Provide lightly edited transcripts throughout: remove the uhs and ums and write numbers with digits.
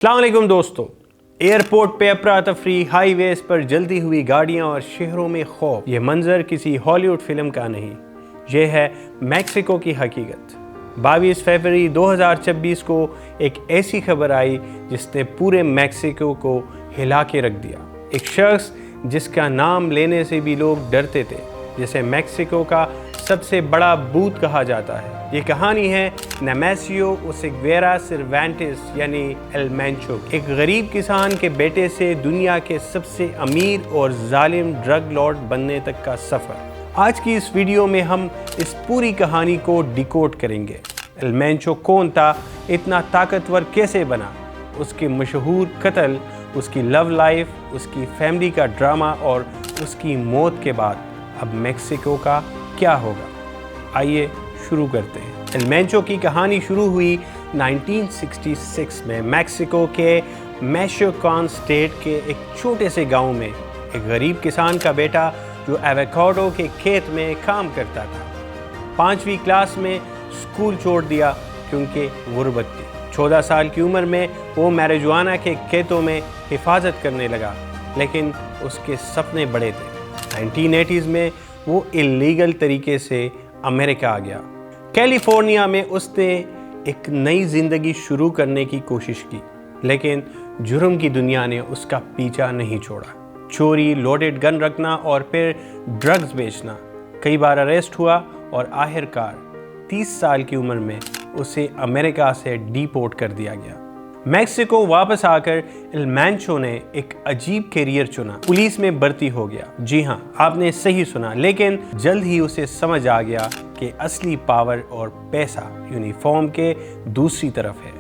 अस्सलाम वालेकुम दोस्तों। एयरपोर्ट पे अफरा तफरी, हाईवेज पर जल्दी हुई गाड़ियां और शहरों में खौफ, ये मंजर किसी हॉलीवुड फिल्म का नहीं, ये है मैक्सिको की हकीकत। 22 फरवरी 2026 को एक ऐसी खबर आई जिसने पूरे मैक्सिको को हिला के रख दिया। एक शख्स जिसका नाम लेने से भी लोग डरते थे, जिसे मैक्सिको का सबसे बड़ा भूत कहा जाता है। ये कहानी है नेमेसियो ओसेग्वेरा सर्वेंटेस यानी एल मैंचो, एक गरीब किसान के बेटे से दुनिया के सबसे अमीर और जालिम ड्रग लॉर्ड बनने तक का सफ़र। आज की इस वीडियो में हम इस पूरी कहानी को डिकोड करेंगे। एल मैंचो कौन था, इतना ताकतवर कैसे बना, उसके मशहूर कत्ल, उसकी लव लाइफ, उसकी फैमिली का ड्रामा और उसकी मौत के बाद अब मैक्सिको का क्या होगा। आइए शुरू करते हैं। एल मैंचो की कहानी शुरू हुई 1966 में मैक्सिको के मिशोअकान स्टेट के एक छोटे से गांव में। एक गरीब किसान का बेटा जो एवोकाडो के खेत में काम करता था, 5वीं क्लास में स्कूल छोड़ दिया क्योंकि गुर्बत थी। 14 साल की उम्र में वो मैरिजुआना के खेतों में हिफाजत करने लगा, लेकिन उसके सपने बड़े थे। 1980s में वो इलीगल तरीके से अमेरिका आ गया। कैलिफोर्निया में उसने एक नई ज़िंदगी शुरू करने की कोशिश की, लेकिन जुर्म की दुनिया ने उसका पीछा नहीं छोड़ा। चोरी, लोडेड गन रखना और फिर ड्रग्स बेचना। कई बार अरेस्ट हुआ और आखिरकार 30 साल की उम्र में उसे अमेरिका से डिपोर्ट कर दिया गया। मैक्सिको वापस आकर एल मैंचो ने एक अजीब कैरियर चुना, पुलिस में भर्ती हो गया। जी हाँ, आपने सही सुना, लेकिन जल्द ही उसे समझ आ गया कि असली पावर और पैसा यूनिफॉर्म के दूसरी तरफ है।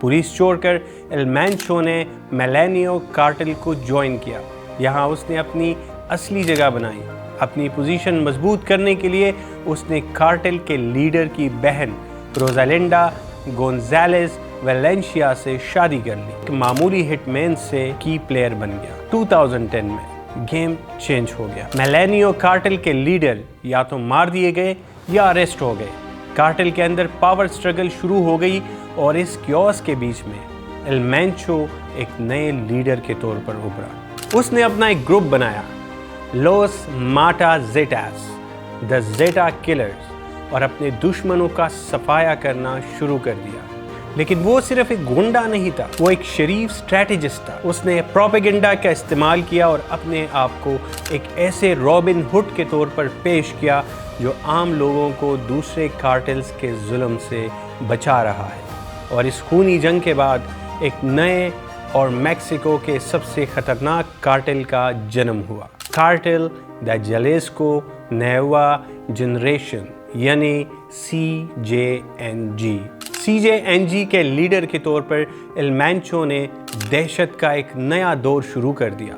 पुलिस छोड़कर एल मैंचो ने मेलेनियो कार्टेल को ज्वाइन किया। यहाँ उसने अपनी असली जगह बनाई। अपनी पोजीशन मजबूत करने के लिए उसने कार्टेल के लीडर की बहन रोजालिंडा गोंजालेस वेलेंशिया से शादी कर ली। एक मामूली हिटमैन से की प्लेयर बन गया। 2010 में गेम चेंज हो गया। मेलेनियो कार्टेल के लीडर या तो मार दिए गए या अरेस्ट हो गए। कार्टेल के अंदर पावर स्ट्रगल शुरू हो गई और इस क्योस के बीच में एल मैंचो एक नए लीडर के तौर पर उभरा। उसने अपना एक ग्रुप बनाया, लोस माटा जेटास, द जेटा किलर्स, और अपने दुश्मनों का सफाया करना शुरू कर दिया। लेकिन वो सिर्फ एक गुंडा नहीं था, वो एक शरीफ स्ट्रैटेजिस्ट था। उसने प्रोपेगेंडा का इस्तेमाल किया और अपने आप को एक ऐसे रॉबिन हुड के तौर पर पेश किया जो आम लोगों को दूसरे कार्टेल्स के जुल्म से बचा रहा है। और इस खूनी जंग के बाद एक नए और मैक्सिको के सबसे खतरनाक कार्टेल का जन्म हुआ, कार्टेल द जलेस्को नुएवा जनरेशन यानी CJNG। CJNG के लीडर के तौर पर एल मैंचो ने दहशत का एक नया दौर शुरू कर दिया।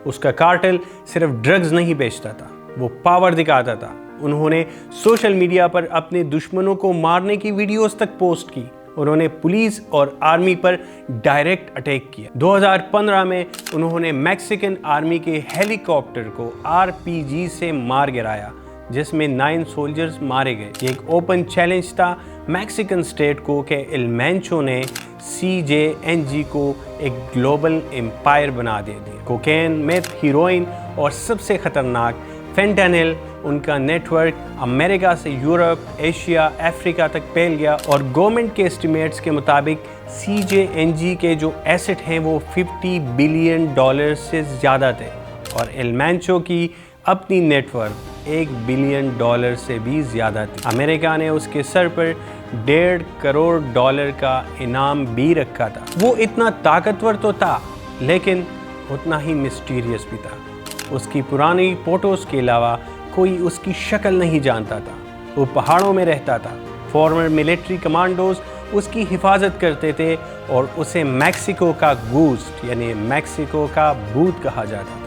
उसका कार्टेल सिर्फ ड्रग्स नहीं बेचता था, वो पावर दिखाता था। उन्होंने सोशल मीडिया पर अपने दुश्मनों को मारने की वीडियोस तक पोस्ट की। उन्होंने पुलिस और आर्मी पर डायरेक्ट अटैक किया। 2015 में उन्होंने मैक्सिकन आर्मी के हेलीकॉप्टर को RPG से मार गिराया, जिसमें 9 सोल्जर्स मारे गए। ये एक ओपन चैलेंज था मैक्सिकन स्टेट को कि एल मैंचो ने CJNG को एक ग्लोबल एम्पायर बना दिया। कोकेन, मेथ, हीरोइन और सबसे खतरनाक फेंटानिल, उनका नेटवर्क अमेरिका से यूरोप, एशिया, अफ्रीका तक फैल गया। और गवर्नमेंट के एस्टिमेट्स के मुताबिक CJNG के जो एसेट हैं वो $50 बिलियन से ज़्यादा थे, और एल मैंचो की अपनी नेटवर्क $1 बिलियन से भी ज़्यादा थी। अमेरिका ने उसके सर पर $1.5 करोड़ का इनाम भी रखा था। वो इतना ताकतवर तो था, लेकिन उतना ही मिस्टीरियस भी था। उसकी पुरानी फोटोज़ के अलावा कोई उसकी शक्ल नहीं जानता था। वो पहाड़ों में रहता था। फॉर्मर मिलिट्री कमांडोज उसकी हिफाजत करते थे और उसे मैक्सिको का गूस्ट यानी मैक्सिको का भूत कहा जाता था।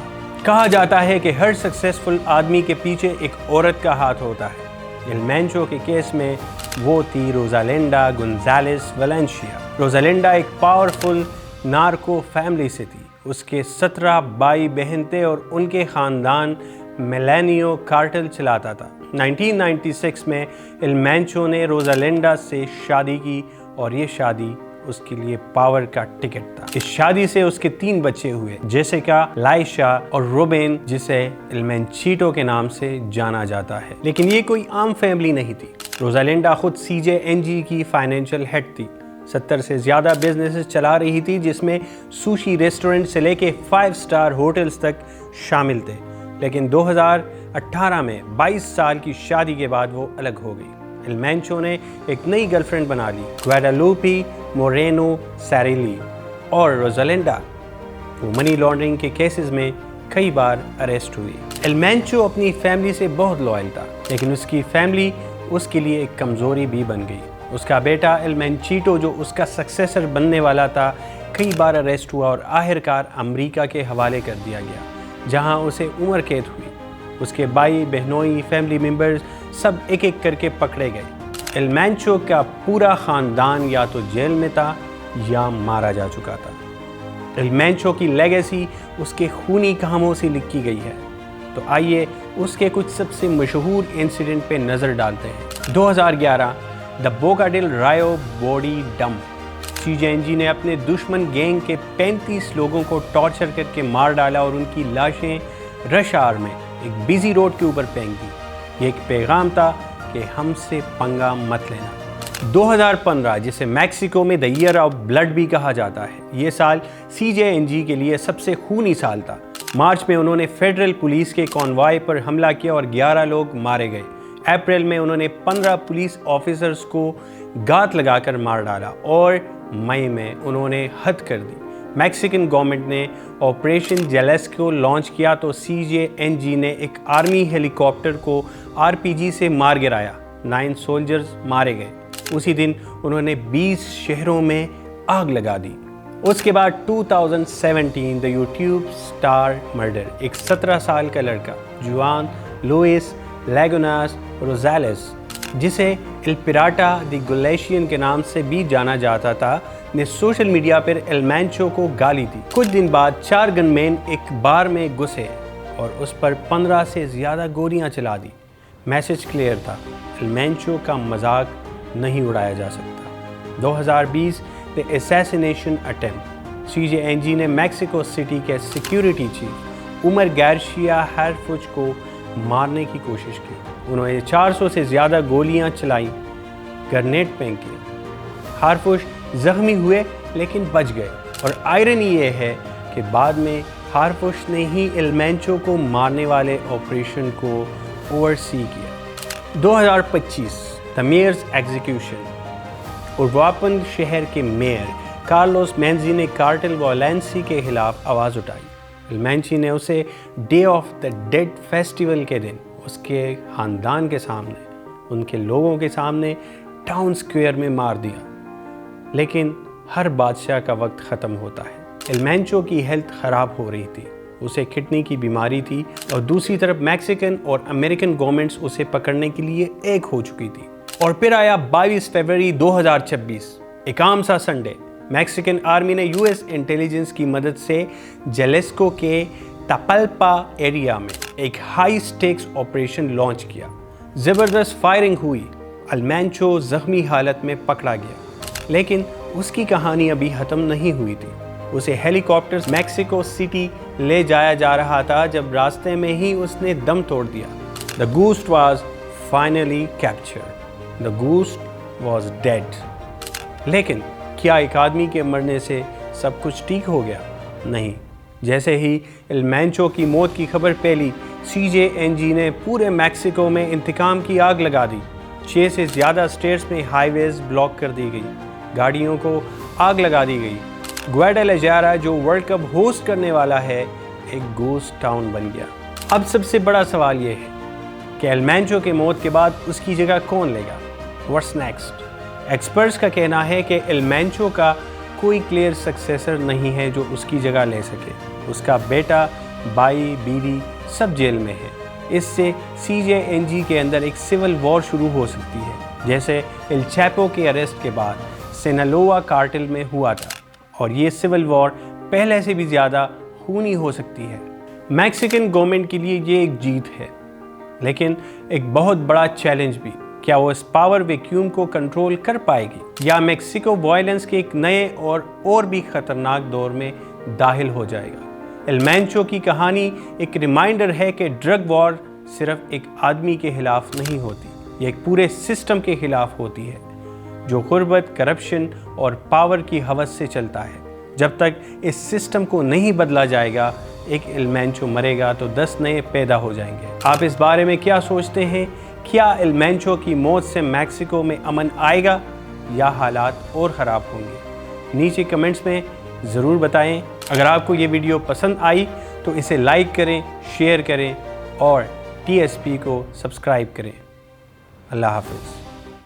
कहा जाता है कि हर सक्सेसफुल आदमी के पीछे एक औरत का हाथ होता है। एल मैंचो के केस में वो थी रोजालिंडा गोंजालेस वेलेंशिया। रोजालिंडा एक पावरफुल नार्को फैमिली से थी। उसके 17 भाई बहन थे और उनके ख़ानदान मेलेनियो कार्टेल चलाता था। 1996 में एल मैंचो ने रोजालिंडा से शादी की और ये शादी اس کے لیے پاور کا ٹکٹ تھا۔ اس شادی سے اس کے 3 بچے ہوئے، جیسیکا، لائشا اور روبین، جسے ایل مینچیٹو کے نام سے جانا جاتا ہے۔ لیکن یہ کوئی عام فیملی نہیں تھی۔ روزالینڈا خود CJNG کی فائنینشیل ہیڈ تھی، 70 سے زیادہ بزنسز چلا رہی تھی، جس میں سوشی ریسٹورنٹ سے لے کے 5 اسٹار ہوٹلز تک شامل تھے۔ لیکن 2018 میں 22 سال کی شادی کے بعد وہ الگ ہو گئی۔ ایل مینچو نے ایک نئی گرل فرینڈ بنا لی، گواڈالوپی مورینو سیریلی، اور روزالینڈا وہ منی لانڈرنگ کے کیسز میں کئی بار اریسٹ ہوئی۔ ایل مینچو اپنی فیملی سے بہت لائل تھا، لیکن اس کی فیملی اس کے لیے ایک کمزوری بھی بن گئی۔ اس کا بیٹا ایل مینچیٹو، جو اس کا سکسیسر بننے والا تھا، کئی بار اریسٹ ہوا اور آخرکار امریکہ کے حوالے کر دیا گیا، جہاں اسے عمر قید ہوئی۔ اس کے بھائی، بہنوئی، فیملی ممبرز سب ایک ایک کر کے پکڑے گئے۔ ایل مینچو کا پورا خاندان یا تو جیل میں تھا یا مارا جا چکا تھا۔ ایل مینچو کی لیگیسی اس کے خونی کاموں سے لکھی گئی ہے۔ تو آئیے اس کے کچھ سب سے مشہور انسیڈنٹ پہ نظر ڈالتے ہیں۔ 2011 دا بوکا ڈیل رائیو باڈی ڈمپ، CJNG نے اپنے دشمن گینگ کے 35 لوگوں کو ٹارچر کر کے مار ڈالا اور ان کی لاشیں رش آور میں ایک بزی روڈ کے اوپر پھینک دی۔ یہ ایک پیغام تھا کہ ہم سے پنگا مت لینا۔ 2015، جسے میکسیکو میں دی ایئر آف بلڈ بھی کہا جاتا ہے، یہ سال CJNG کے لیے سب سے خونی سال تھا۔ مارچ میں انہوں نے فیڈرل پولیس کے کانوائے پر حملہ کیا اور 11 لوگ مارے گئے۔ اپریل میں انہوں نے 15 پولیس آفیسرز کو گات لگا کر مار ڈالا، اور مئی میں انہوں نے حد کر دی۔ میکسیکن گورنمنٹ نے آپریشن جیلیسکو لانچ کیا تو CJNG نے ایک آرمی ہیلی کاپٹر کو RPG سے مار گرایا، 9 سولجرز مارے گئے۔ اسی دن انہوں نے 20 شہروں میں آگ لگا دی۔ اس کے بعد 2017 دا یوٹیوب سٹار مرڈر، ایک 17 سال کا لڑکا جوان لوئس لیگوناس روزالیس، جسے ایل پیراٹا دی گلیشین کے نام سے بھی جانا جاتا تھا، نے سوشل میڈیا پر ایل مینچو کو گالی دی۔ کچھ دن بعد 4 گن مین ایک بار میں گھسے اور اس پر 15 سے زیادہ گولیاں چلا دی۔ میسج کلیئر تھا، ایل مینچو کا مذاق نہیں اڑایا جا سکتا۔ 2020 The assassination attempt، CJNG نے میکسیکو سٹی کے سیکیورٹی چیف عمر گارشیا ہارفوچ کو مارنے کی کوشش کی۔ انہوں نے 400 سے زیادہ گولیاں چلائیں، گرنیڈ پھینکے۔ ہارفوچ زخمی ہوئے لیکن بچ گئے، اور آئرنی یہ ہے کہ بعد میں ہارفوچ نے ہی ایل مینچو کو مارنے والے آپریشن کو اوورسی کیا۔ 2025 دا میئرز ایگزیکیوشن، اورواپن شہر کے میئر کارلوس مینزی نے کارٹل وائلنسی کے خلاف آواز اٹھائی۔ ایل مینچی نے اسے day of the dead festival کے دن اس کے خاندان کے سامنے، ان کے لوگوں کے سامنے ٹاؤن سکوئر میں مار دیا۔ لیکن ہر بادشاہ کا وقت ختم ہوتا ہے۔ ایل مینچو کی ہیلتھ خراب ہو رہی تھی، اسے کڈنی کی بیماری تھی، اور دوسری طرف میکسیکن اور امریکن گورنمنٹس اسے پکڑنے کے لیے ایک ہو چکی تھی۔ اور پھر آیا 22 فروری 2026، ایک عام سا سنڈے۔ میکسیکن آرمی نے US انٹیلیجنس کی مدد سے جیلیسکو کے تاپلپا ایریا میں ایک ہائی سٹیکس آپریشن لانچ کیا۔ زبردست فائرنگ ہوئی، ایل مینچو زخمی حالت میں پکڑا گیا، لیکن اس کی کہانی ابھی ختم نہیں ہوئی تھی۔ اسے ہیلی کاپٹر میکسیکو سٹی لے جایا جا رہا تھا جب راستے میں ہی اس نے دم توڑ دیا۔ The ghost was finally captured. The ghost was dead. لیکن کیا ایک آدمی کے مرنے سے سب کچھ ٹھیک ہو گیا؟ نہیں۔ جیسے ہی ایل مینچو کی موت کی خبر پھیلی، CJNG نے پورے میکسیکو میں انتقام کی آگ لگا دی۔ 6 سے زیادہ اسٹیٹس میں ہائی ویز بلاک کر دی گئی، گاڑیوں کو آگ لگا دی گئی۔ گواڈالاجارا، جو ورلڈ کپ ہوسٹ کرنے والا ہے، ایک گھوسٹ ٹاؤن بن گیا۔ اب سب سے بڑا سوال یہ ہے کہ ایل مینچو کے موت کے بعد اس کی جگہ کون لے گا؟ What's next؟ ایکسپرٹس کا کہنا ہے کہ ایل مینچو کا کوئی کلیئر سکسیسر نہیں ہے جو اس کی جگہ لے سکے۔ اس کا بیٹا، بھائی، بیوی سب جیل میں ہے۔ اس سے CJNG کے اندر ایک سول وار شروع ہو سکتی ہے، جیسے ایل چیپو کے اریسٹ کے بعد سینالوا کارٹل میں ہوا تھا، اور یہ سول وار پہلے سے بھی زیادہ خونی ہو سکتی ہے۔ میکسیکن گورنمنٹ کے لیے یہ ایک جیت ہے، لیکن ایک بہت بڑا چیلنج بھی۔ क्या वो इस पावर वैक्यूम को कंट्रोल कर पाएगी या मैक्सिको वायलेंस के एक नए और भी खतरनाक दौर में दाखिल हो जाएगा? एल मैंचो की कहानी एक रिमाइंडर है कि ड्रग वॉर सिर्फ एक आदमी के खिलाफ नहीं होती, ये एक पूरे सिस्टम के खिलाफ होती है जो गुर्बत, करप्शन और पावर की हवस से चलता है। जब तक इस सिस्टम को नहीं बदला जाएगा, एक एल मैंचो मरेगा तो 10 नए पैदा हो जाएंगे। आप इस बारे में क्या सोचते हैं? क्या एल मैंचो की मौत से मैक्सिको में अमन आएगा या हालात और ख़राब होंगे? नीचे कमेंट्स में ज़रूर बताएं। अगर आपको ये वीडियो पसंद आई तो इसे लाइक करें, शेयर करें और TSP को सब्सक्राइब करें। अल्लाह हाफ़िज़।